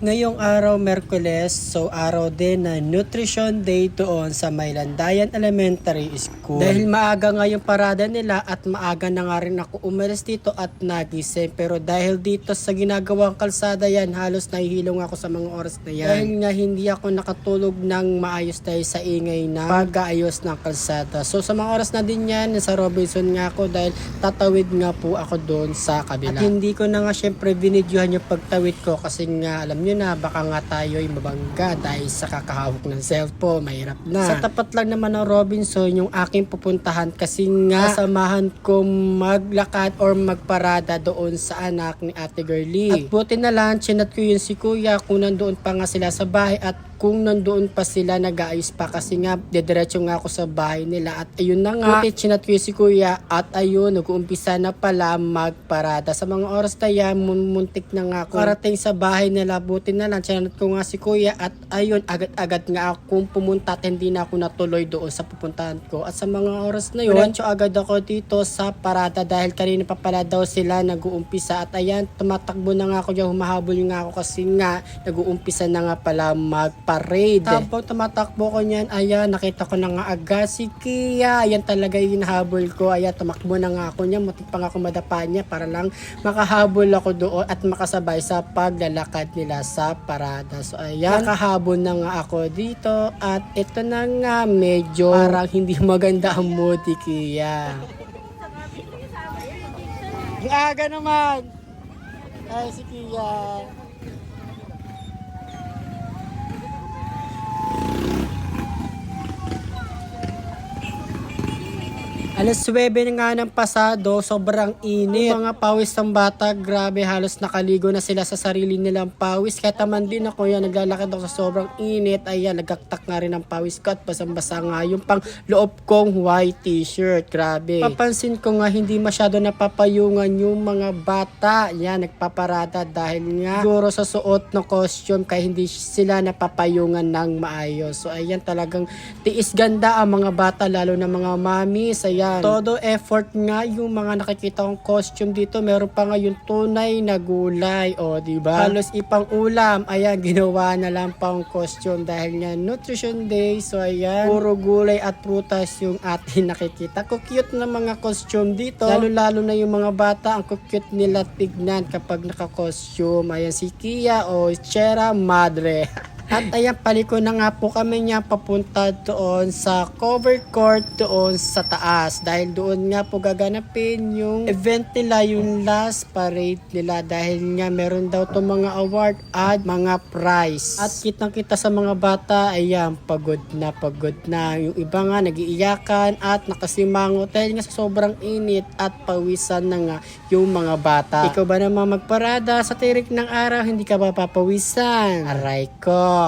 Ngayong araw, Merkules, so araw din na Nutrition Day doon sa Maylandayan Elementary School. Dahil maaga nga yung parada nila at maaga na nga rin ako umalis dito at nagising. Pero dahil dito sa ginagawang kalsada yan, halos nahihilong ako sa mga oras na yan. Dahil nga hindi ako nakatulog ng maayos dahil sa ingay na pag-aayos ng kalsada. So sa mga oras na din yan, sa Robinson nga ako dahil tatawid nga po ako doon sa kabila. At hindi ko na nga syempre binidyohan yung pagtawid ko kasi nga alam nyo na baka nga tayo'y mabangga dahil sa kakahawak ng cellphone, mahirap na. Sa tapat lang naman ng Robinson yung aking pupuntahan kasi nga kasamahan ko maglakad or magparada doon sa anak ni Ate Girlie. At buti na lang, chinat ko yun si Kuya kung nandoon pa nga sila sa bahay at kung nandoon pa sila nag-aayos pa kasi nga dediretso nga ako sa bahay nila at ayun na nga, buti chinat ko yun si Kuya at ayun, nag-uumpisa na pala magparada. Sa mga oras na yan, muntik na nga ako karating sa bahay nila. Buti na lang, chinat ko nga si Kuya at ayun, agad-agad nga akong pumunta at hindi na ako natuloy doon sa pupuntahan ko. At sa mga oras na yun, diretso agad ako dito sa parada dahil kanina pa pala daw sila nag-uumpisa at ayan, tumatakbo na nga ako dyan, humahabol nga ako kasi nga nag-uumpisa na nga pala magparade. Tapos tumatakbo ko niyan, ayan, nakita ko na nga agad si Kia. Ayan talaga yung hinahabol ko. Ayan, tumakbo na nga ako niya. Mutik pa nga ako madapa niya para lang makahabol ako doon at makasabay sa paglalakad nila sa parada. So ayan, nakahabol na nga ako dito at ito na nga medyo parang hindi maganda ang mood ni Kia. Ang aga naman! Ay, si Kia. Alas 9 na nga ng pasado, sobrang init. Yung mga pawis ng bata, grabe, halos nakaligo na sila sa sarili nilang pawis. Kaya taman din ako yan, naglalakad ako sa sobrang init. Ayan, nagaktak nga rin ang pawis ko at basang-basa nga yung pang loob kong white t-shirt. Grabe. Papansin ko nga hindi masyado napapayungan yung mga bata. Yan, nagpaparada dahil nga siguro sa suot ng costume kaya hindi sila napapayungan ng maayos. So ayan, talagang tiis ganda ang mga bata, lalo na mga mamis. Ayan, todo effort nga yung mga nakikita kong costume dito. Meron pa nga yung tunay na gulay. O, diba? Halos ipang ulam. Ayan, ginawa na lang pang costume dahil nga Nutrition Day. So, ayan, puro gulay at prutas yung atin nakikita. Cute na mga costume dito. Lalo-lalo na yung mga bata. Ang cute nila tignan kapag naka-costume. Ayan, si Kia o Sierra Madre. At ayan, paliko na nga po kami niya papunta doon sa covered court doon sa taas. Dahil doon nga po gaganapin yung event nila, yung last parade nila. Dahil nga meron daw to mga award at mga prize. At kitang-kita sa mga bata, ayan, pagod na. Yung iba nga nagiiyakan at nakasimango dahil nga sa sobrang init at pawisan na nga yung mga bata. Ikaw ba naman magparada sa tirik ng araw, hindi ka ba papawisan? Aray ko.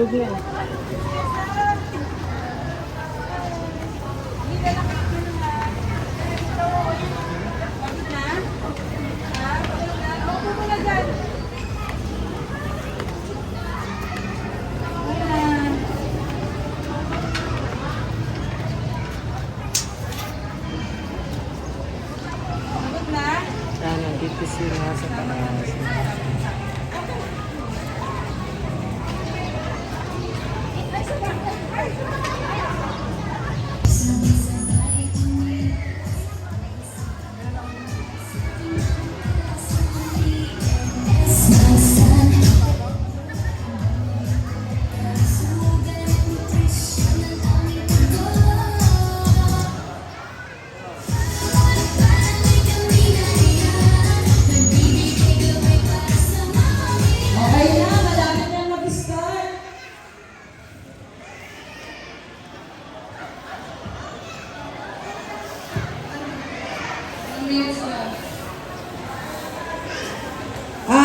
Tulog na. Nandito sila sa taas.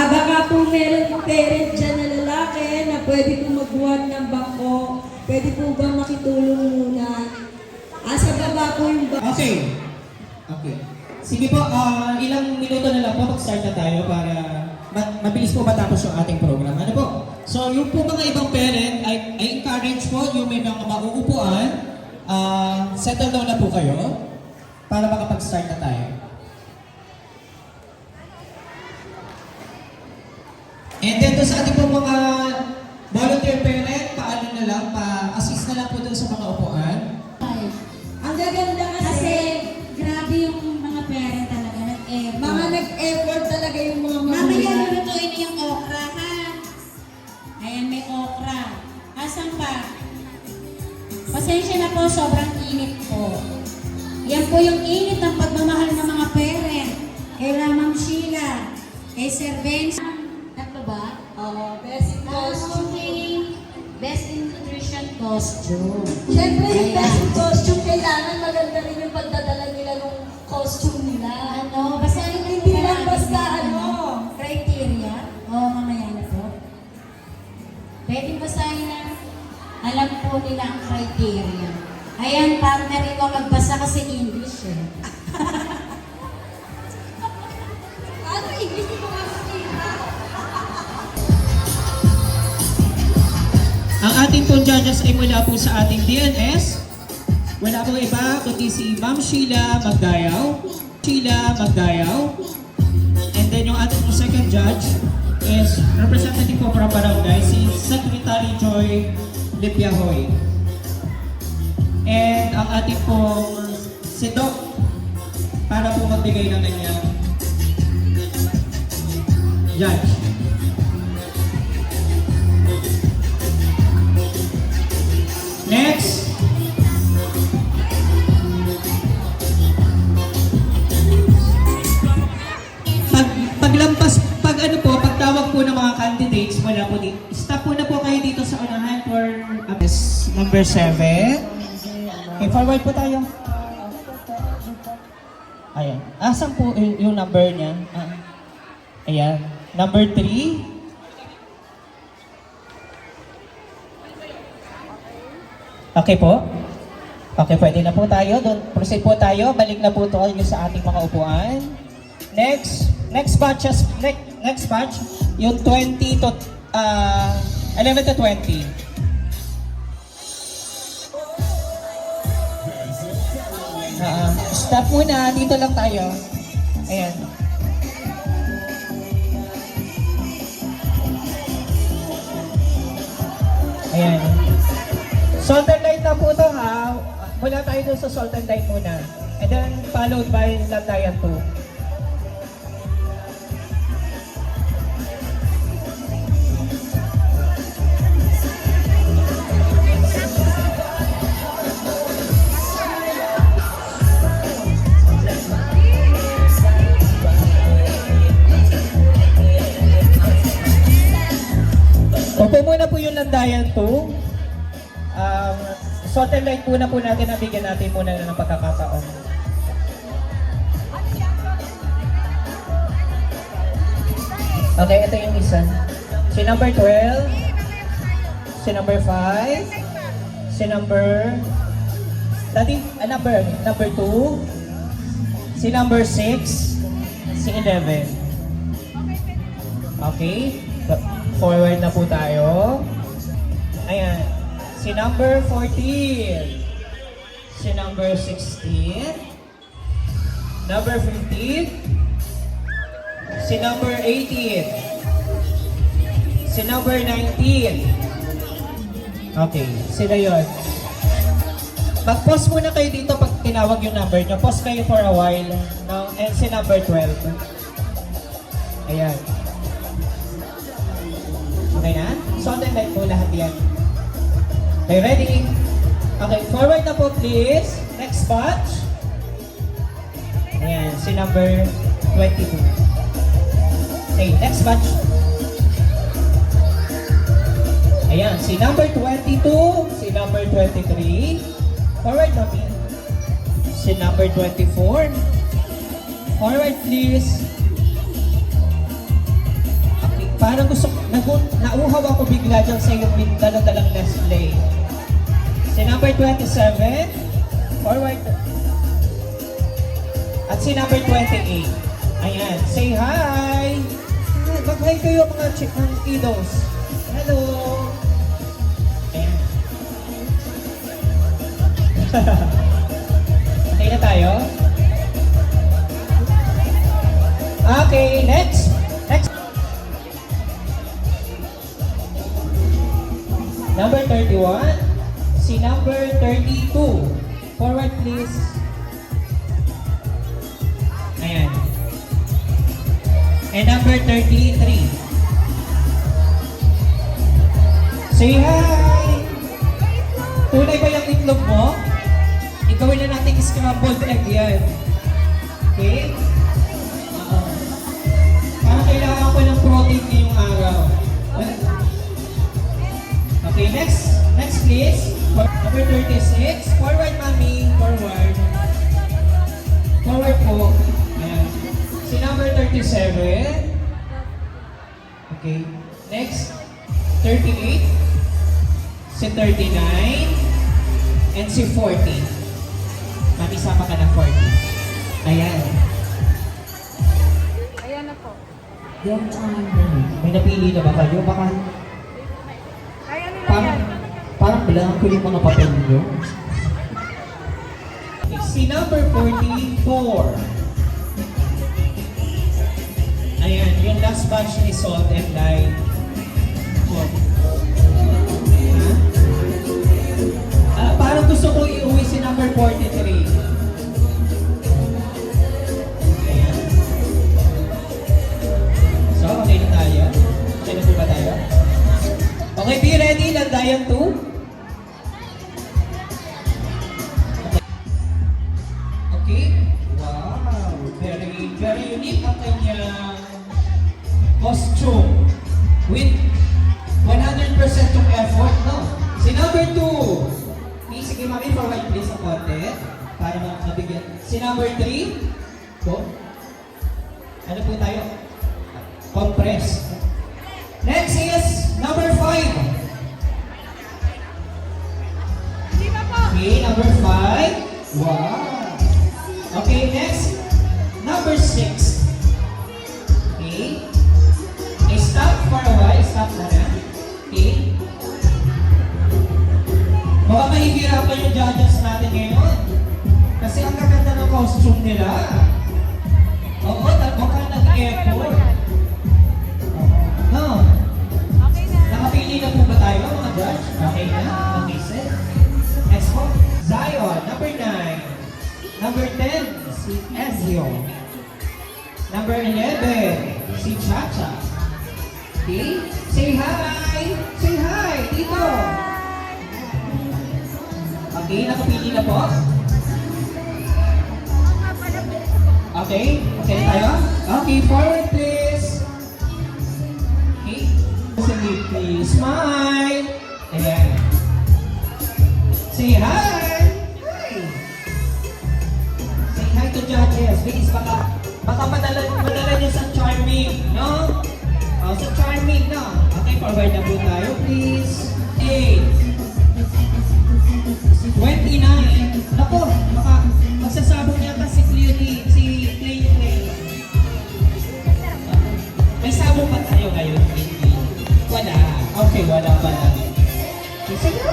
Baka po meron parent dyan na lalaki na pwede po magbuhat ng bangko. Pwede po ba makitulong muna? Sa baba po yung bangko. Okay. Okay. Sige po, ilang minuto na lang po mag-start na tayo para mabilis po matapos yung ating program. Ano po? So, yung po mga ibang parent, I encourage po yung may mga mauupuan, settle down na po kayo para makapag-start na tayo. And then to sa ating po mga volunteer parent, paano na lang, pa-assist na lang po dun sa mga upuan. Ang gaganda Kasi grabe yung mga parent talaga nag-effort. mga nag-effort talaga yung mga Mamaya magulang. lulutuin niyo yung okra, ha? Ayan, may okra. Asan pa? Pasensya na po, sobrang init po. Yan po yung init ng pagmamahal ng mga parent. Kay Ma'am Sheila, kay Sir Benz. Tatlo ba? Oo, best costume. Best in nutrition costume. Siyempre, yung Ayan. best costume, kailangan maganda rin yung pagdadala nila ng costume nila. Ano, basahin na Hindi lang basta ano. criteria. Oo, mamaya na po. Pwede basahin na alam po nila ang criteria. Ayan, partner ito magbasa kasi English eh. Ano, English mo nga Ang ating pong judges ay mula po sa ating DNS. Wala pong iba kundi si Ma'am Sheila Magdayaw. Sheila Magdayaw. And then yung ating pong second judge is representative po from Barangay, si Secretary Joy Lipiahoy. And ang ating pong si Doc para po magbigay ng kanyang judge. Next. Pagtawag po ng mga candidates mula po dito. Stop po na po kayo dito sa unahan for number 7. Okay, forward po tayo. Ayan. Asan po yung number niya? Ayan. Number 3. Okay po? Okay, pwede na po tayo. Proceed po tayo. Balik na po tayo sa ating mga upuan. Next batch, yung 11 to 20. Stop muna, dito lang tayo. Ayan. Ayan. Salt and light na po ito ha. Mula tayo dun sa salt and light muna. And then followed by Landayan 2. Opo muna po yung Landayan 2. Salt and light muna po natin, nabigyan natin muna ng pagkakataon. Okay, ito yung isa. Si number 12. Si number 5. Si number... number 2. Si number 6. Si 11. Okay. Forward na po tayo. Ayan. Si number 14. Si number 16. Number 15. Si number 18. Si number 19. Okay, sila yun. Mag-pause muna kayo dito pag tinawag yung number nyo. Pause kayo for a while. No? And si number 12. Ayan. Okay na? So, on the light po lahat yan. Okay, ready? Okay, forward na po please. Next batch. Ayan, si number 22. Okay, next batch. Ayan, si number 22, si number 23. Forward na please. Si number 24. Forward please. Okay, parang gusto, nauhaw ako bigla dyan sa yung dala-dalang Nestle. Si number 27. Forward. At si number 28. Ayan, say hi! Mag-hi kayo mga kiddos. Hello! Ayan. Okay na tayo? Okay, next. Next. Number 31. Si number 32. Forward please. Ayan. And number 33. Say hi! Tunay ba yung itlog mo? Igawin na natin scrambled egg yan. Okay? Parang kailangan ko ng protein ngayong araw. Okay, next. Next please. Number 36. Forward, mami. Forward. Forward po. Ayan. Si number 37. Okay. Next. 38. Si 39. And si 40. Mami, sama ka na 40. Ayan. Ayan na po. Yung time. May napili na ba kayo? Baka Kaya nila parang, yan. parang bilang ko yung mga papel nyo. Si number 44. Ayan, yung last batch ni Salt and Light. Parang gusto ko iuwi si number 43. Ayan. So, okay na tayo? Okay na po ba tayo? Okay, be ready, Landayan 2. Okay. Wow. Very unique ang kanyang costume. With 100% of effort, no? Si number 2. Okay, sige mami, forward please ang konti. Para mabigyan. Si number 3. Po. Ano po tayo? Compress. Next is number 5. Hindi pa po. Okay, number 5. Wow. Okay, next. Number 6. Okay. Okay, stop for a while. Stop na na. Okay. Baka mahihirapan yung judges natin ngayon. Kasi ang gaganda ng costume nila. Oo, baka nag-effort. No. Okay na. Nakapili na po ba tayo mga judge? Okay na? Okay, set. Next po. Zion, number 9. Number 10, si Ezio. Number 11, si Chacha. Okay? Say hi! Say hi! Dito! Okay, nakapili na po? Okay? Okay na tayo? Okay, forward please! Okay? Please smile! Ayan. Say hi! Hi! Say hi to judges. Please, baka madala nyo sa charming, no? Sa charming, no? Okay, forward na po tayo, please. ngayon, hindi. Wala. Okay, wala pala. Sige.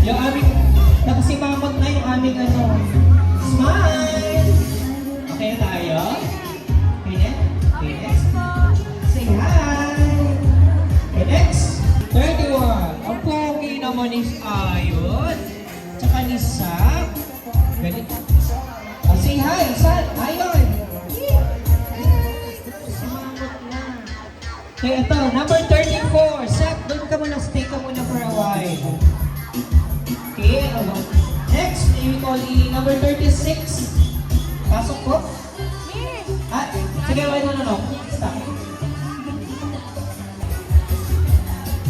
Yung aming, nakasimamot na yung aming ano. Smile! Okay na tayo? Okay na? Okay, next. Say hi! Okay, next. 31. Ang pogi naman is Ayon. Tsaka ni Sam. Ganito. Say hi, Sam. Ayon. Simamot na. Okay, ito. Number 34. Sam, doon ka muna. Stay ka muna for a while. Okay, next, we call number 36. Pasok po. Sige, wait, no. Stop.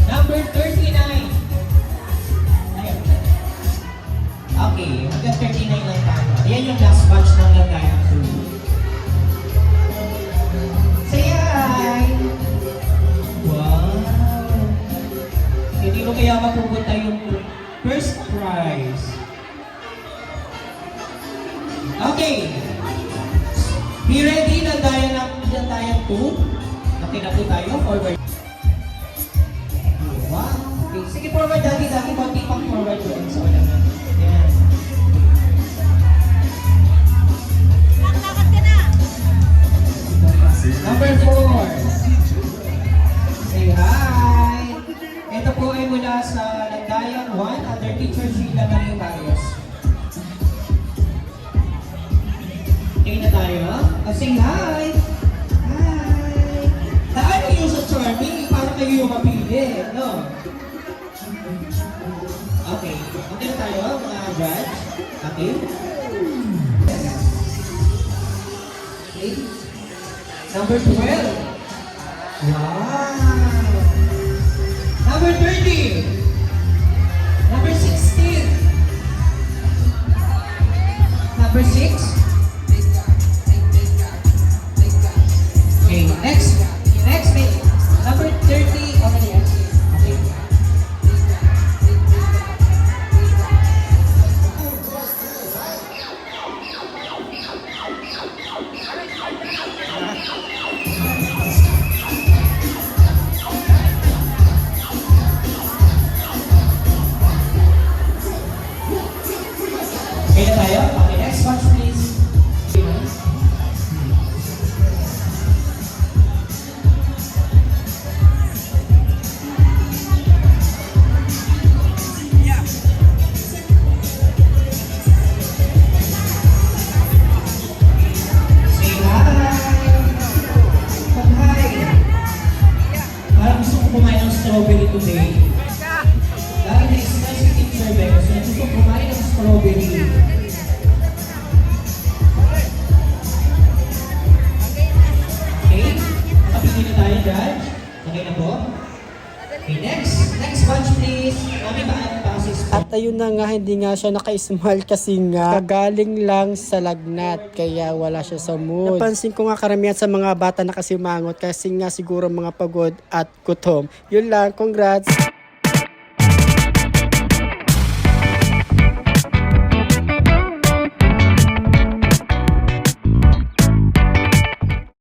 Number 39. Ayun. Okay, hanggang 39 lang tayo. Ayan yung last batch ng Lagayang 2. Say hi! Wow! Hindi mo kaya mapupunta yung first prize. Okay. Be ready na tayo 2. Okay na po tayo. Forward. Wow. Okay. Sige, forward dati. Konti pang forward doon sa ulan. Yan. Lakad ka na. Number 4. Say hi. Ito po ay mula sa Landayan 1 under Teacher Sheila Marie Marios. Okay na tayo? Say hi! Hi! Taan kayo sa Charming para kayo yung mapili, no? Okay. Okay na tayo, mga judge? Okay? Okay. Number 12. Wow! Number 30. Number 16. Number 6. Okay, next. Next, mate. Number 30. Okay, yes. Okay. Okay na tayo? Okay, next watch please. Say hi! Hi! Parang gusto ko kumain ng strawberry today. Dahil na-express yung teacher Beck, so gusto ko kumain ng strawberry. Okay? Nakapigil na tayo, Judge. Okay na po? Okay, next. Next bunch, please. Mami, baan passes po? At ayun na nga, hindi nga siya naka-smile kasi nga kagaling lang sa lagnat kaya wala siya sa mood. Napansin ko nga karamihan sa mga bata nakasimangot kasi nga siguro mga pagod at gutom. Yun lang, congrats!